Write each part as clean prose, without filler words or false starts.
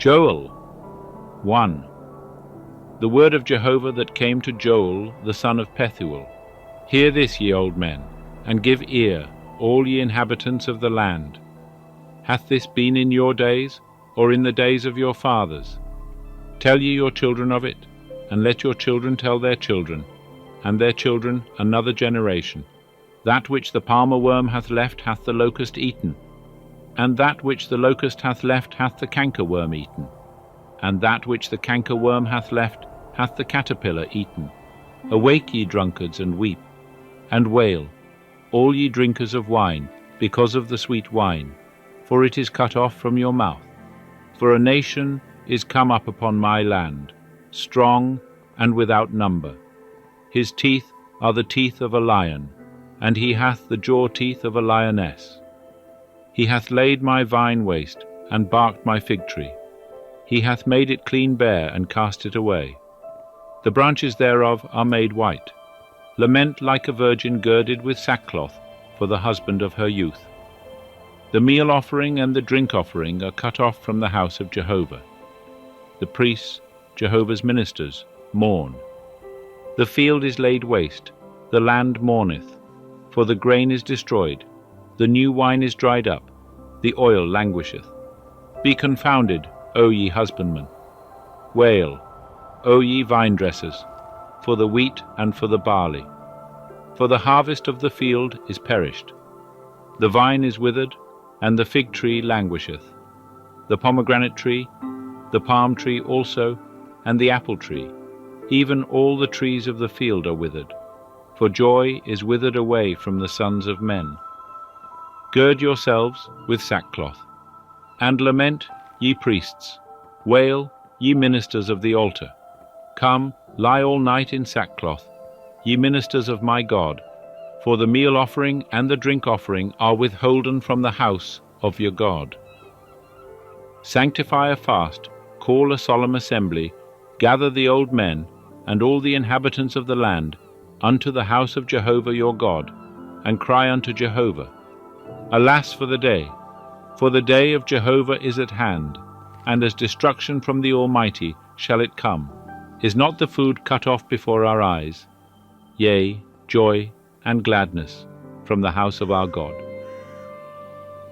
Joel 1. The word of Jehovah that came to Joel, the son of Pethuel. Hear this, ye old men, and give ear, all ye inhabitants of the land. Hath this been in your days, or in the days of your fathers? Tell ye your children of it, and let your children tell their children, and their children another generation. That which the palmer worm hath left hath the locust eaten, and that which the locust hath left hath the cankerworm eaten, and that which the cankerworm hath left hath the caterpillar eaten. Awake, ye drunkards, and weep, and wail, all ye drinkers of wine, because of the sweet wine, for it is cut off from your mouth. For a nation is come up upon my land, strong and without number. His teeth are the teeth of a lion, and he hath the jaw teeth of a lioness. He hath laid my vine waste, and barked my fig tree. He hath made it clean bare, and cast it away. The branches thereof are made white. Lament like a virgin girded with sackcloth for the husband of her youth. The meal offering and the drink offering are cut off from the house of Jehovah. The priests, Jehovah's ministers, mourn. The field is laid waste, the land mourneth, for the grain is destroyed, the new wine is dried up, the oil languisheth. Be confounded, O ye husbandmen. Wail, O ye vine-dressers, for the wheat and for the barley. For the harvest of the field is perished. The vine is withered, and the fig tree languisheth. The pomegranate tree, the palm tree also, and the apple tree, even all the trees of the field are withered. For joy is withered away from the sons of men. Gird yourselves with sackcloth, and lament, ye priests. Wail, ye ministers of the altar. Come, lie all night in sackcloth, ye ministers of my God, for the meal offering and the drink offering are withholden from the house of your God. Sanctify a fast, call a solemn assembly, gather the old men, and all the inhabitants of the land, unto the house of Jehovah your God, and cry unto Jehovah. Alas for the day of Jehovah is at hand, and as destruction from the Almighty shall it come. Is not the food cut off before our eyes? Yea, joy and gladness from the house of our God.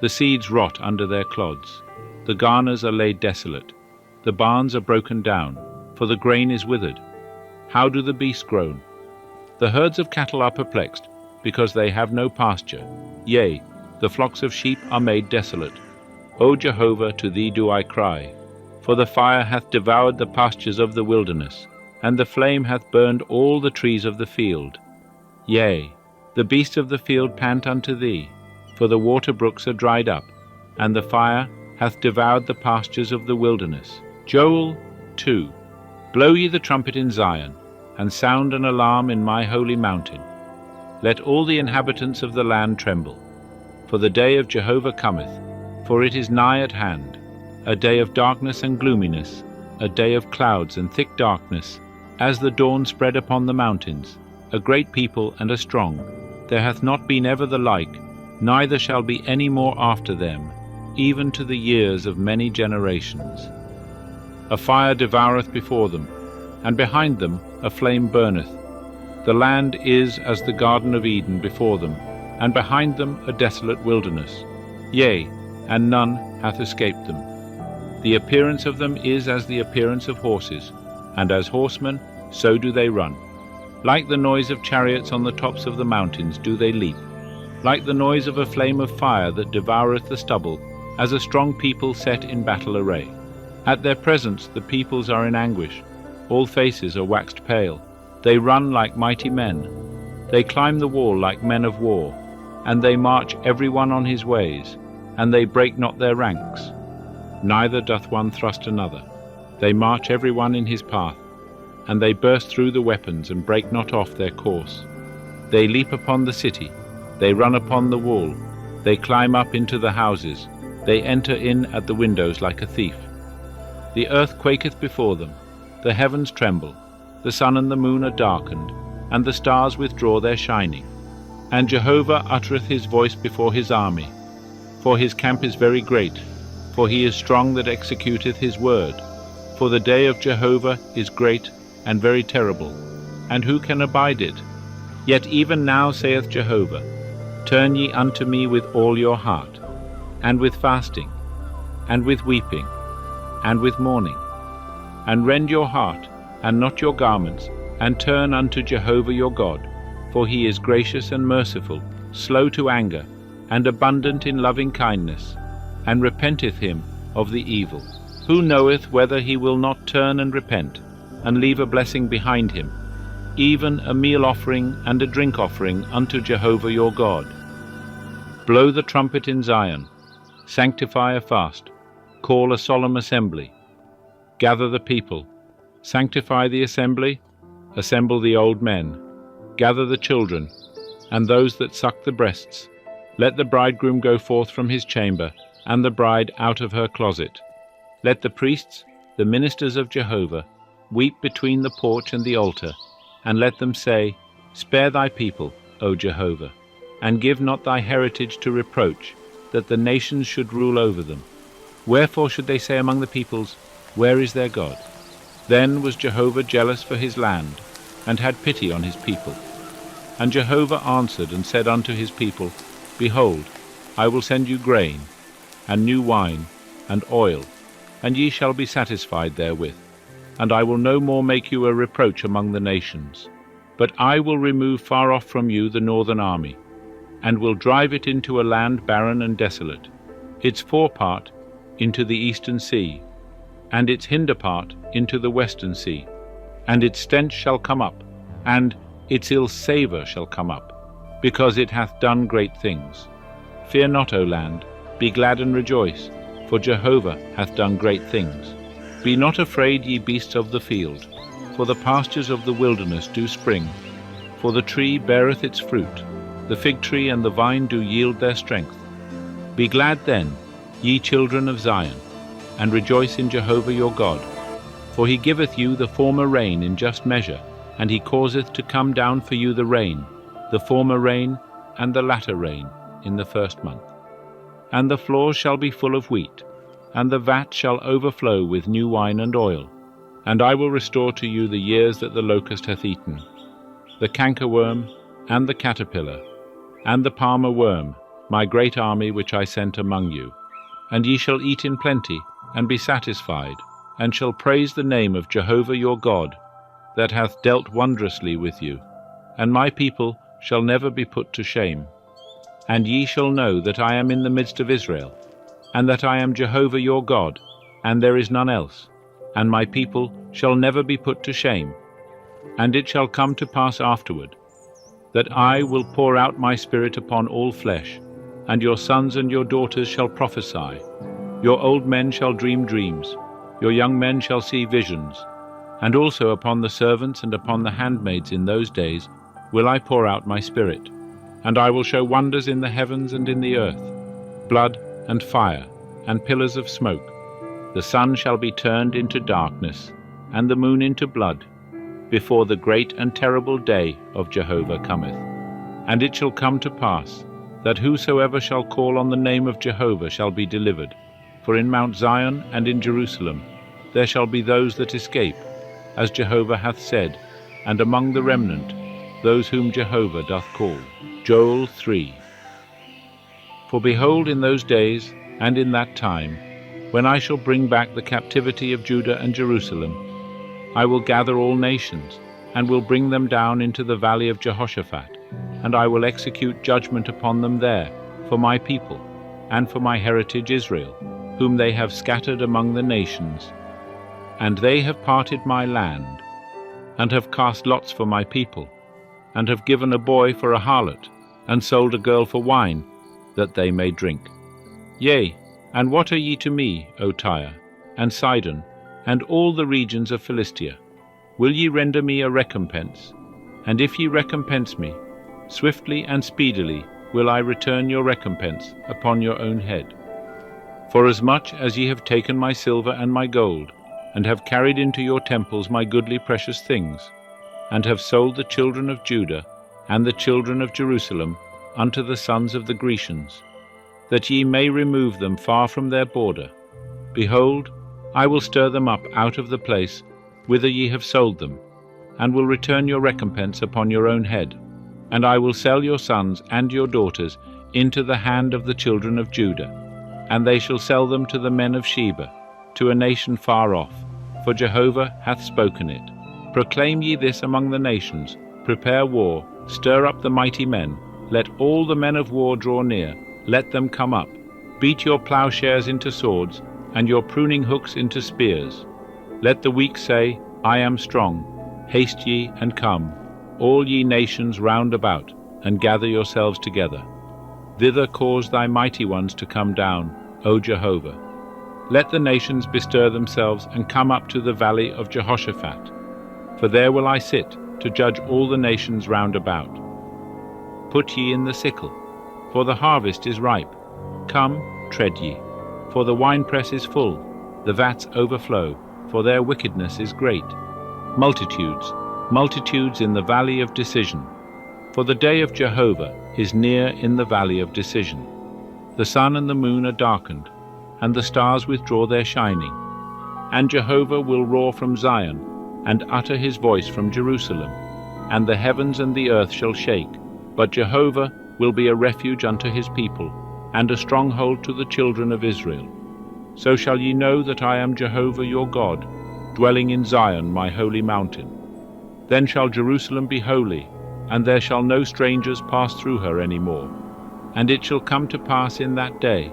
The seeds rot under their clods, the garners are laid desolate, the barns are broken down, for the grain is withered. How do the beasts groan? The herds of cattle are perplexed, because they have no pasture. Yea, the flocks of sheep are made desolate. O Jehovah, to thee do I cry. For the fire hath devoured the pastures of the wilderness, and the flame hath burned all the trees of the field. Yea, the beasts of the field pant unto thee, for the water brooks are dried up, and the fire hath devoured the pastures of the wilderness. Joel 2. Blow ye the trumpet in Zion, and sound an alarm in my holy mountain. Let all the inhabitants of the land tremble. For the day of Jehovah cometh, for it is nigh at hand, a day of darkness and gloominess, a day of clouds and thick darkness, as the dawn spread upon the mountains, a great people and a strong. There hath not been ever the like, neither shall be any more after them, even to the years of many generations. A fire devoureth before them, and behind them a flame burneth. The land is as the Garden of Eden before them, and behind them a desolate wilderness. Yea, and none hath escaped them. The appearance of them is as the appearance of horses, and as horsemen so do they run. Like the noise of chariots on the tops of the mountains do they leap, like the noise of a flame of fire that devoureth the stubble, as a strong people set in battle array. At their presence the peoples are in anguish, all faces are waxed pale. They run like mighty men. They climb the wall like men of war, and they march every one on his ways, and they break not their ranks. Neither doth one thrust another. They march every one in his path, and they burst through the weapons and break not off their course. They leap upon the city, they run upon the wall, they climb up into the houses, they enter in at the windows like a thief. The earth quaketh before them, the heavens tremble, the sun and the moon are darkened, and the stars withdraw their shining. And Jehovah uttereth his voice before his army, for his camp is very great, for he is strong that executeth his word. For the day of Jehovah is great and very terrible, and who can abide it? Yet even now saith Jehovah, Turn ye unto me with all your heart, and with fasting, and with weeping, and with mourning, and rend your heart, and not your garments, and turn unto Jehovah your God, for he is gracious and merciful, slow to anger, and abundant in loving kindness, and repenteth him of the evil. Who knoweth whether he will not turn and repent, and leave a blessing behind him, even a meal offering and a drink offering unto Jehovah your God? Blow the trumpet in Zion, sanctify a fast, call a solemn assembly. Gather the people, sanctify the assembly, assemble the old men, gather the children, and those that suck the breasts. Let the bridegroom go forth from his chamber, and the bride out of her closet. Let the priests, the ministers of Jehovah, weep between the porch and the altar, and let them say, Spare thy people, O Jehovah, and give not thy heritage to reproach, that the nations should rule over them. Wherefore should they say among the peoples, Where is their God? Then was Jehovah jealous for his land, and had pity on his people. And Jehovah answered and said unto his people, Behold, I will send you grain, and new wine, and oil, and ye shall be satisfied therewith. And I will no more make you a reproach among the nations. But I will remove far off from you the northern army, and will drive it into a land barren and desolate, its forepart into the eastern sea, and its hinder part into the western sea. And its stench shall come up, and its ill savour shall come up, because it hath done great things. Fear not, O land, be glad and rejoice, for Jehovah hath done great things. Be not afraid, ye beasts of the field, for the pastures of the wilderness do spring. For the tree beareth its fruit, the fig tree and the vine do yield their strength. Be glad then, ye children of Zion, and rejoice in Jehovah your God. For he giveth you the former rain in just measure, and he causeth to come down for you the rain, the former rain and the latter rain, in the first month. And the floor shall be full of wheat, and the vat shall overflow with new wine and oil. And I will restore to you the years that the locust hath eaten, the cankerworm, and the caterpillar, and the palmer worm, my great army which I sent among you. And ye shall eat in plenty, and be satisfied, and shall praise the name of Jehovah your God, that hath dealt wondrously with you. And my people shall never be put to shame. And ye shall know that I am in the midst of Israel, and that I am Jehovah your God, and there is none else. And my people shall never be put to shame. And it shall come to pass afterward, that I will pour out my spirit upon all flesh, and your sons and your daughters shall prophesy. Your old men shall dream dreams, your young men shall see visions. And also upon the servants and upon the handmaids in those days will I pour out my spirit. And I will show wonders in the heavens and in the earth, blood and fire, and pillars of smoke. The sun shall be turned into darkness, and the moon into blood, before the great and terrible day of Jehovah cometh. And it shall come to pass, that whosoever shall call on the name of Jehovah shall be delivered. For in Mount Zion and in Jerusalem there shall be those that escape, as Jehovah hath said, and among the remnant those whom Jehovah doth call. Joel 3. For behold, in those days and in that time, when I shall bring back the captivity of Judah and Jerusalem, I will gather all nations, and will bring them down into the valley of Jehoshaphat, and I will execute judgment upon them there, for my people, and for my heritage Israel, whom they have scattered among the nations. And they have parted my land, and have cast lots for my people, and have given a boy for a harlot, and sold a girl for wine, that they may drink. Yea, and what are ye to me, O Tyre, and Sidon, and all the regions of Philistia? Will ye render me a recompense? And if ye recompense me, swiftly and speedily will I return your recompense upon your own head. Forasmuch as ye have taken my silver and my gold, and have carried into your temples my goodly precious things, and have sold the children of Judah and the children of Jerusalem unto the sons of the Grecians, that ye may remove them far from their border, Behold, I will stir them up out of the place whither ye have sold them, and will return your recompense upon your own head. And I will sell your sons and your daughters into the hand of the children of Judah, and they shall sell them to the men of Sheba, to a nation far off, for Jehovah hath spoken it. Proclaim ye this among the nations, prepare war, stir up the mighty men, let all the men of war draw near, let them come up. Beat your plowshares into swords, and your pruning hooks into spears. Let the weak say, I am strong. Haste ye and come, all ye nations round about, and gather yourselves together. Thither cause thy mighty ones to come down, O Jehovah. Let the nations bestir themselves and come up to the valley of Jehoshaphat. For there will I sit, to judge all the nations round about. Put ye in the sickle, for the harvest is ripe. Come, tread ye, for the winepress is full, the vats overflow, for their wickedness is great. Multitudes, multitudes in the valley of decision. For the day of Jehovah is near in the valley of decision. The sun and the moon are darkened, and the stars withdraw their shining. And Jehovah will roar from Zion, and utter his voice from Jerusalem. And the heavens and the earth shall shake, but Jehovah will be a refuge unto his people, and a stronghold to the children of Israel. So shall ye know that I am Jehovah your God, dwelling in Zion my holy mountain. Then shall Jerusalem be holy, and there shall no strangers pass through her any more. And it shall come to pass in that day,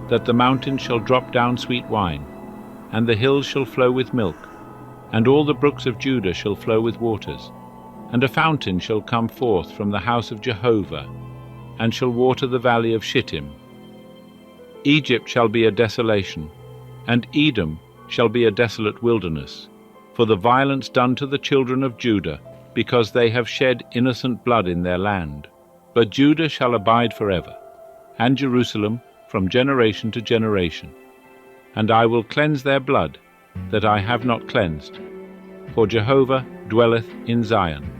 that the mountains shall drop down sweet wine, and the hills shall flow with milk, and all the brooks of Judah shall flow with waters. And a fountain shall come forth from the house of Jehovah, and shall water the valley of Shittim. Egypt shall be a desolation, and Edom shall be a desolate wilderness, for the violence done to the children of Judah, because they have shed innocent blood in their land. But Judah shall abide forever, and Jerusalem from generation to generation. And I will cleanse their blood, that I have not cleansed. For Jehovah dwelleth in Zion.